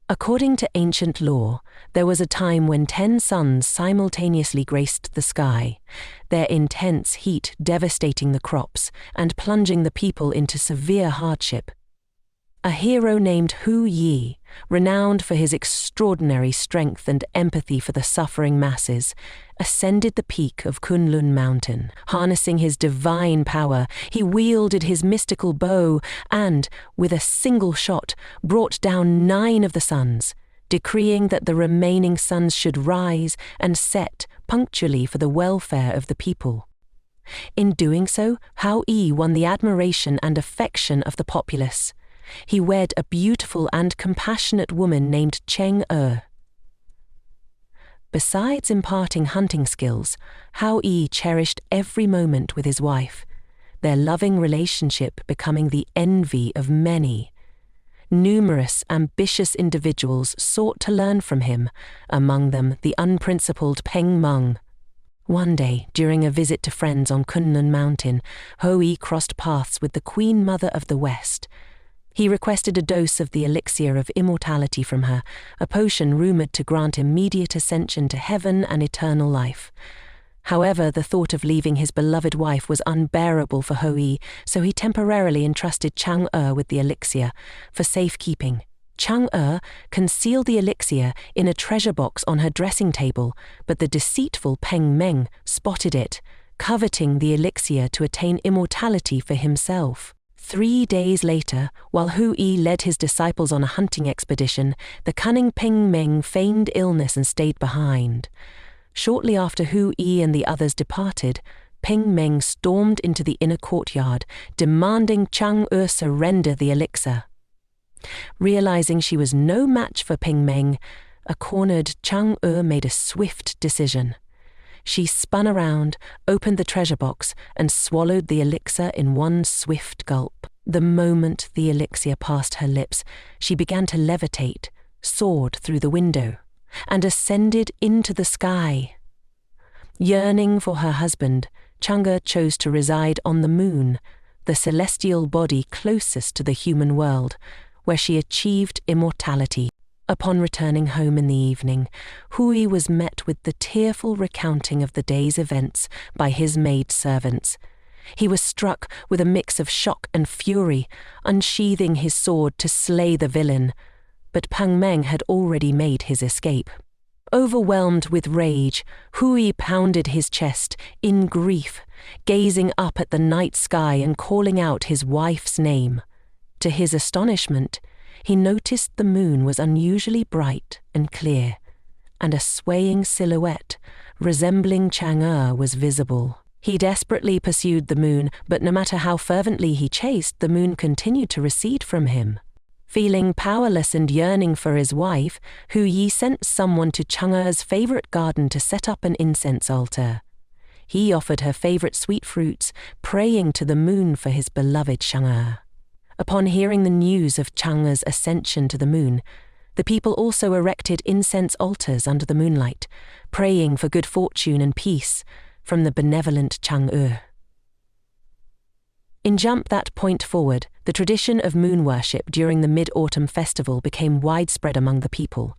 According to ancient law, there was a time when 10 suns simultaneously graced the sky, their intense heat devastating the crops and plunging the people into severe hardship. A hero named Hu Yi, renowned for his extraordinary strength and empathy for the suffering masses, ascended the peak of Kunlun Mountain. Harnessing his divine power, he wielded his mystical bow and, with a single shot, brought down 9 of the suns, decreeing that the remaining suns should rise and set punctually for the welfare of the people. In doing so, Hou Yi won the admiration and affection of the populace. He wed a beautiful and compassionate woman named Chang. Besides imparting hunting skills, Hou Yi cherished every moment with his wife, their loving relationship becoming the envy of many. Numerous ambitious individuals sought to learn from him, among them the unprincipled Peng Meng. One day, during a visit to friends on Kunlun Mountain, Hou Yi crossed paths with the Queen Mother of the West. He requested a dose of the elixir of immortality from her, a potion rumored to grant immediate ascension to heaven and eternal life. However, the thought of leaving his beloved wife was unbearable for Hou Yi, so he temporarily entrusted Chang with the elixir for safekeeping. Chang concealed the elixir in a treasure box on her dressing table, but the deceitful Peng Meng spotted it, coveting the elixir to attain immortality for himself. 3 days later, while Hou Yi led his disciples on a hunting expedition, the cunning Peng Meng feigned illness and stayed behind. Shortly after Hou Yi and the others departed, Peng Meng stormed into the inner courtyard, demanding Chang surrender the elixir. Realizing she was no match for Peng Meng, a cornered Chang made a swift decision. She spun around, opened the treasure box, and swallowed the elixir in one swift gulp. The moment the elixir passed her lips, she began to levitate, soared through the window, and ascended into the sky. Yearning for her husband, Chang chose to reside on the moon, the celestial body closest to the human world, where she achieved immortality. Upon returning home in the evening, Hou Yi was met with the tearful recounting of the day's events by his maidservants. He was struck with a mix of shock and fury, unsheathing his sword to slay the villain, but Peng Meng had already made his escape. Overwhelmed with rage, Hou Yi pounded his chest, in grief, gazing up at the night sky and calling out his wife's name. To his astonishment, he noticed the moon was unusually bright and clear, and a swaying silhouette resembling Chang was visible. He desperately pursued the moon, but no matter how fervently he chased, the moon continued to recede from him. Feeling powerless and yearning for his wife, Hou Yi sent someone to Chang's favorite garden to set up an incense altar. He offered her favorite sweet fruits, praying to the moon for his beloved Chang. Upon hearing the news of Chang's ascension to the moon, the people also erected incense altars under the moonlight, praying for good fortune and peace from the benevolent Chang. In jump that point forward, the tradition of moon worship during the Mid-Autumn festival became widespread among the people.